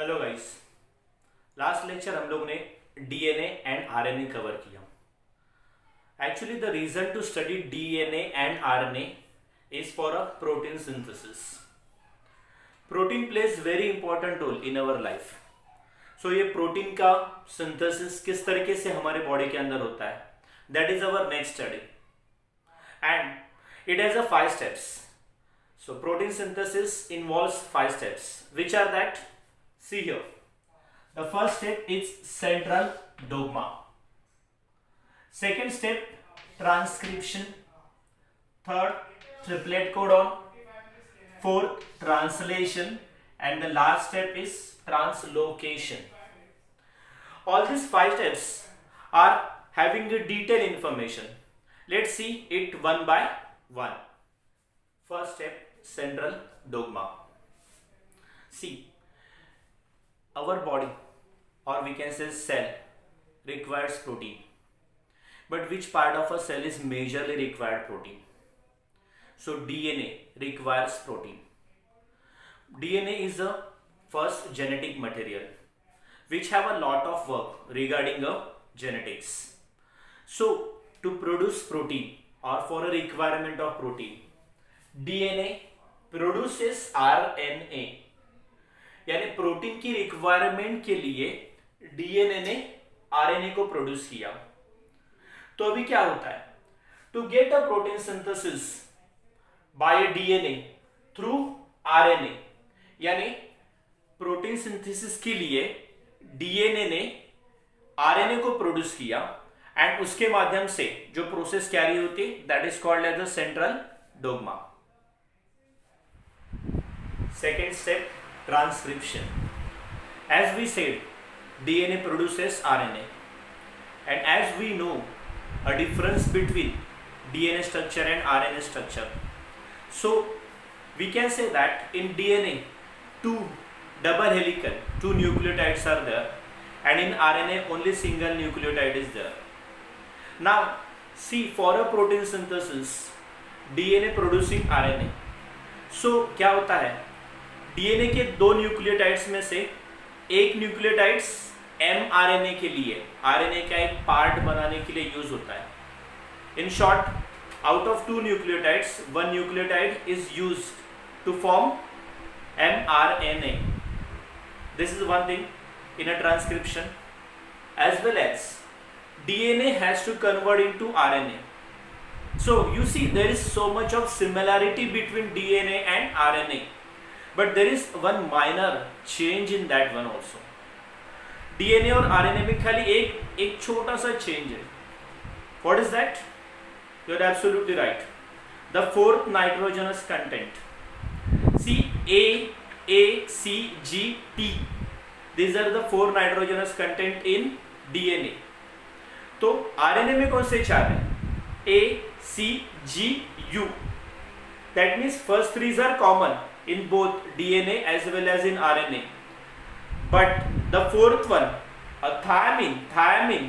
Hello guys. Last lecture हम लोग ने डीएनए एंड आरएनए कवर किया। Actually the reason to study DNA and RNA is for a protein synthesis. Protein plays very important role in our life. So ये protein का synthesis किस तरीके से हमारे बॉडी के अंदर होता है, that is our next study and it has a 5 steps. So protein synthesis involves 5 steps. Which are that? See here. The first step is central dogma. Second step, transcription. Third, triplet codon. Fourth, translation. And the last step is translocation. All these 5 steps are having a detailed information. Let's see it one by one. First step, central dogma. See, our body, or we can say cell, requires protein. But which part of a cell is majorly required protein? So DNA requires protein. DNA is the first genetic material which have a lot of work regarding genetics. So to produce protein or for a requirement of protein, DNA produces RNA. यानी protein की requirement के लिए DNA ने RNA को produce किया। तो अभी क्या होता है, to get a protein synthesis by DNA through RNA, यानी प्रोटीन सिंथेसिस के लिए डीएनए ने आरएनए को प्रोड्यूस किया एंड उसके माध्यम से जो प्रोसेस कैरी होती है that is called as the central dogma. Second step, transcription. As we said, DNA produces RNA, and as we know a difference between DNA structure and RNA structure, so we can say that in DNA two double helical, two nucleotides are there, and in RNA only single nucleotide is there. Now see, for a protein synthesis, DNA producing RNA, so क्या होता है, DNA के 2 nucleotides में से एक nucleotides mRNA के लिए RNA का एक पार्ट बनाने के लिए यूज होता है. In short, out of 2 nucleotides 1 nucleotide is used to form mRNA. This is one thing in a transcription. As well as DNA has to convert into RNA. So you see there is so much of similarity between DNA and RNA. But there is one minor change in that one also. DNA और RNA में खाली एक छोटा सा change है. What is that? You are absolutely right. The 4th nitrogenous content. See, A, C, G, T. These are the 4 nitrogenous content in DNA. तो RNA में कौन से 4 हैं? A, C, G, U. That means first 3 are common in both DNA as well as in RNA, but the 4th one, a thymine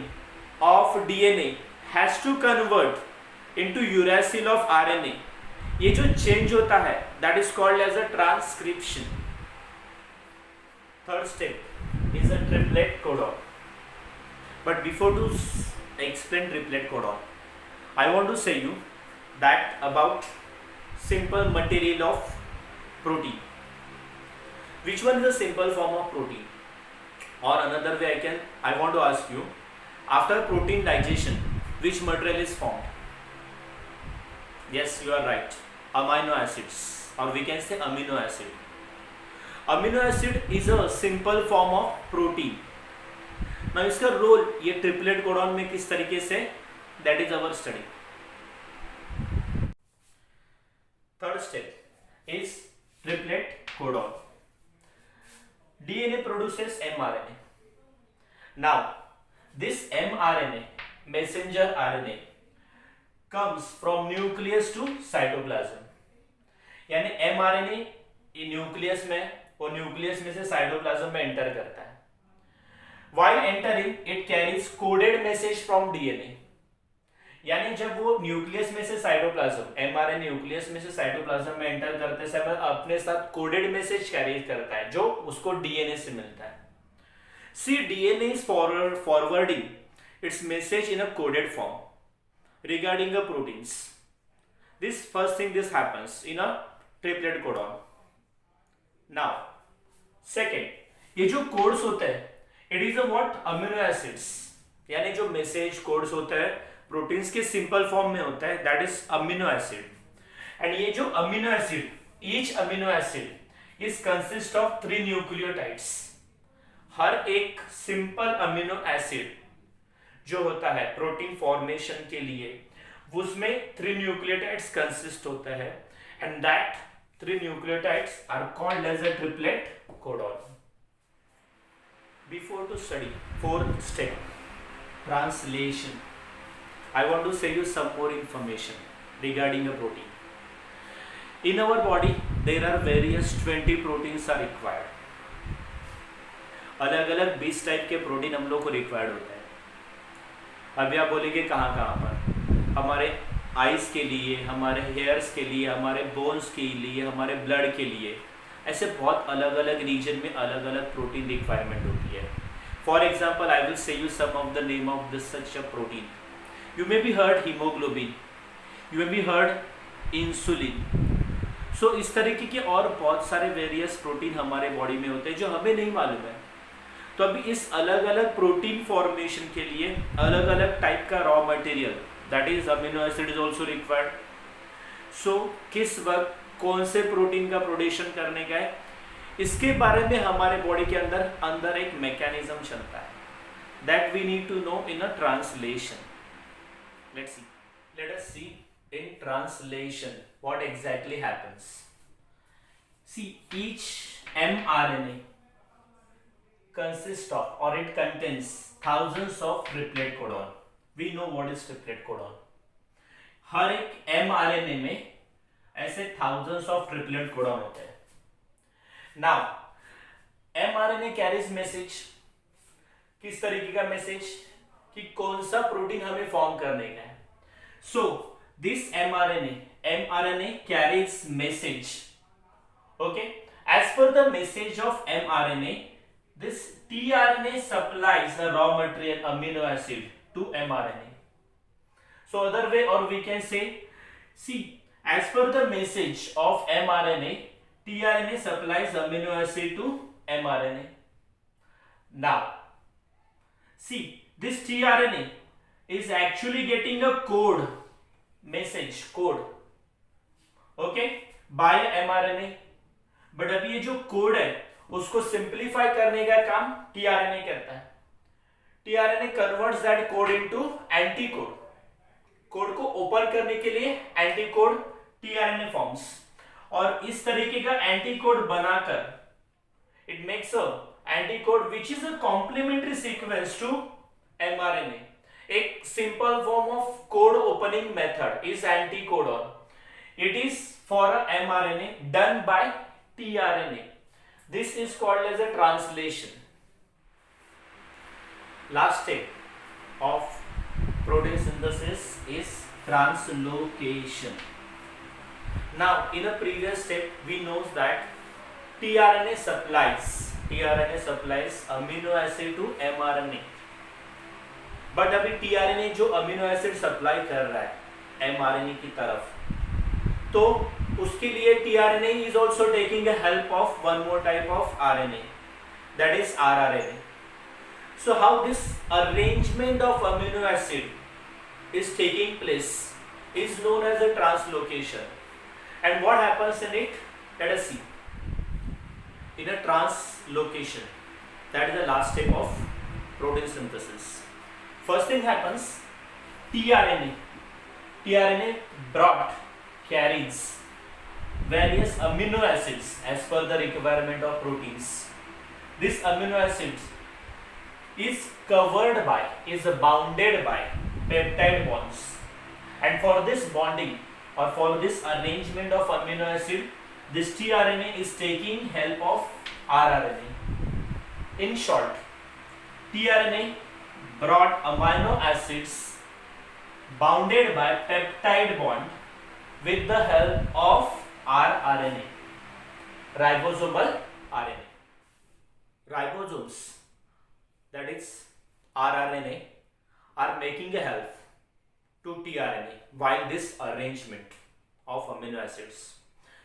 of DNA has to convert into uracil of RNA. ये जो change होता है that is called as a transcription. Third step is a triplet codon. But before to explain triplet codon, I want to say you that about simple material of protein. Which one is a simple form of protein? Or another way I want to ask you, after protein digestion, which material is formed? Yes, you are right. Amino acids, or we can say amino acid. Amino acid is a simple form of protein. Now इसका role ये triplet codon में किस तरीके से, that is our study. Third step is triplet codon. DNA produces mRNA. Now this mRNA, messenger RNA, comes from nucleus to cytoplasm. यानी mRNA ये nucleus में और न्यूक्लियस में से साइटोप्लाज्म में एंटर करता है. While entering, it carries coded message from DNA. यानी जब वो न्यूक्लियस में से साइटोप्लाज्म, एमआरएनए न्यूक्लियस में से साइटोप्लाज्म में एंटर करते समय अपने साथ कोडेड मैसेज कैरी करता है जो उसको डीएनए से मिलता है. See DNA is forwarding its message in a coded form regarding the proteins. This first thing this happens in a triplet codon. Now second, ये जो कोड्स होते हैं it is a what amino acids, यानी जो message codes होते हैं proteins के simple form में होता है, that is amino acid. And ये जो amino acid, each amino acid is consist of 3 nucleotides. हर एक सिंपल अमीनो एसिड जो होता है प्रोटीन फॉर्मेशन के लिए उसमें 3 न्यूक्लियोटाइड्स कंसिस्ट होता है and that 3 nucleotides are called as a triplet codon. Before to study fourth step, translation, I want to say you some more information regarding a protein. In our body there are various 20 proteins are required. अलग अलग 20 type के protein हम लोग को required होता है. अभी आप बोलेंगे कहाँ कहाँ पर? हमारे आइज के लिए, हमारे हेयर्स के लिए, हमारे बोन्स के लिए, हमारे ब्लड के लिए, ऐसे बहुत अलग अलग रीजन में अलग अलग प्रोटीन रिक्वायरमेंट होती है. For example I will say you some of the name of this such a protein. You may be heard hemoglobin, you may be heard insulin. So इस तरीके के और बहुत सारे वेरियस प्रोटीन हमारे बॉडी में होते हैं जो हमें नहीं मालूम है. तो अभी इस अलग अलग प्रोटीन फॉर्मेशन के लिए अलग अलग टाइप का raw material that is amino acid is also required. So किस वक्त कौन से प्रोटीन का प्रोडक्शन करने का है, इसके बारे में हमारे बॉडी के अंदर एक मैकेनिज्म चलता है that we need to know in a translation. Let us see in translation what exactly happens. See, each mRNA consists of or it contains thousands of triplet codon. We know what is triplet codon. हर एक mRNA में ऐसे thousands of triplet codon होते हैं. Now, mRNA carries message. किस तरीके का message कि कौन सा प्रोटीन हमें फॉर्म करने का है. So this mRNA carries message. Okay, as per the message of mRNA this tRNA supplies the raw material amino acid to mRNA. So other way और we can say see as per the message of mRNA tRNA supplies amino acid to mRNA. Now see this tRNA is actually getting a code message code, okay, by mRNA. But अभी ये जो code है उसको simplify करने का काम tRNA करता है. tRNA converts that code into anticode. Code को ओपन करने के लिए एंटीकोड tRNA फॉर्म्स और इस तरीके का एंटीकोड बनाकर it makes a anticode which is a complementary sequence to mRNA. एक simple form of code opening method is anticodon. It is for a mRNA done by tRNA. This is called as a translation. Last step of protein synthesis is translocation. Now in a previous step we knows that tRNA supplies amino acid to mRNA. But अभी tRNA जो amino एसिड supply कर रहा है mRNA की तरफ, तो उसके लिए tRNA is also taking a help of one more type of RNA, that is rRNA. So how this arrangement of amino acid is taking place is known as a translocation. And what happens in it? Let us see. In a translocation, that is the last step of protein synthesis. First thing happens, tRNA carries various amino acids as per the requirement of proteins. This amino acids is bounded by peptide bonds, and for this bonding or for this arrangement of amino acid, this tRNA is taking help of rRNA. In short, tRNA brought amino acids bounded by peptide bond with the help of rRNA, ribosomal RNA. Ribosomes, that is rRNA, are making a help to tRNA while this arrangement of amino acids.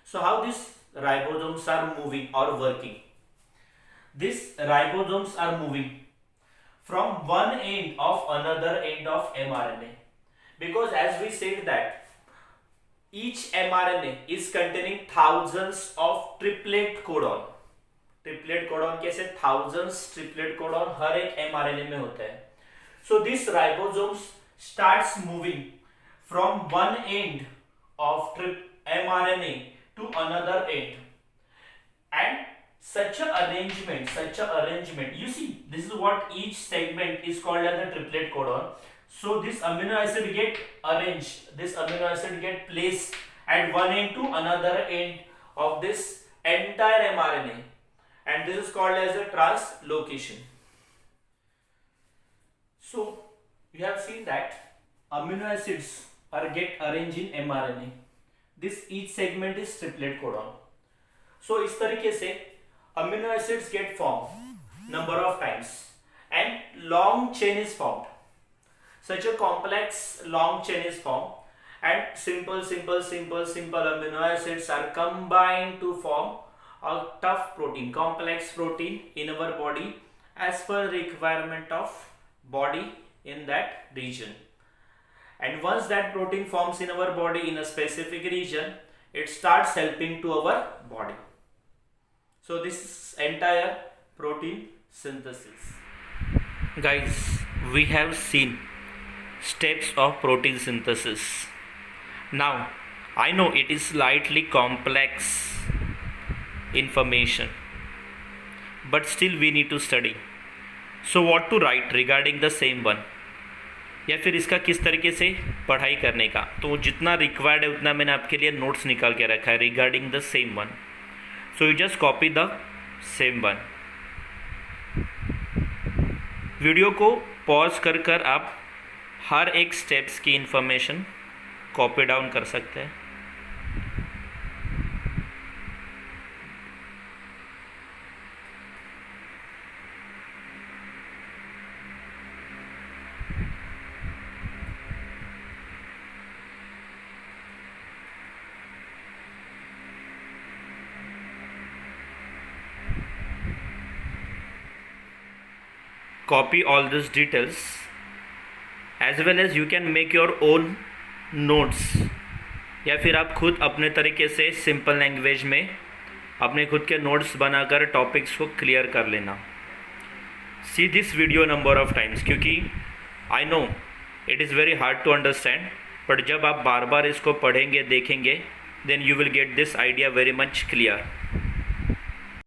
So how these ribosomes are moving or working? These ribosomes are moving from one end of another end of mRNA, because as we said that each mRNA is containing thousands of triplet codon. Triplet codon कैसे thousands triplet codon हर एक mRNA में होता है. So this ribosomes starts moving from one end of mRNA to another end, and such a arrangement, you see, this is what each segment is called as a triplet codon. So this amino acid get arranged, this amino acid get placed at one end to another end of this entire mRNA, and this is called as a translocation. So you have seen that amino acids are get arranged in mRNA. This each segment is triplet codon. So इस तरीके से amino acids get formed number of times and long chain is formed. Such a complex long chain is formed, and simple amino acids are combined to form a tough protein, complex protein in our body as per requirement of body in that region. And once that protein forms in our body in a specific region, it starts helping to our body. So this is entire protein synthesis. Guys, we have seen steps of protein synthesis. Now, I know it is slightly complex information, but still we need to study. So what to write regarding the same one, या फिर इसका किस तरीके से पढ़ाई करने का, तो जितना रिक्वायर्ड है उतना मैंने आपके लिए नोट्स निकाल के रखा है regarding the same one. So you just copy the same one. Video को पॉज कर कर आप हर एक स्टेप्स की इंफॉर्मेशन कॉपी डाउन कर सकते हैं. Copy all these details, as well as you can make your own notes, या फिर आप खुद अपने तरीके से सिंपल लैंग्वेज में अपने खुद के नोट्स बनाकर टॉपिक्स को क्लियर कर लेना. See this video number of times, क्योंकि I know it is very hard to understand, but जब आप बार बार इसको पढ़ेंगे देखेंगे, then you will get this idea very much clear.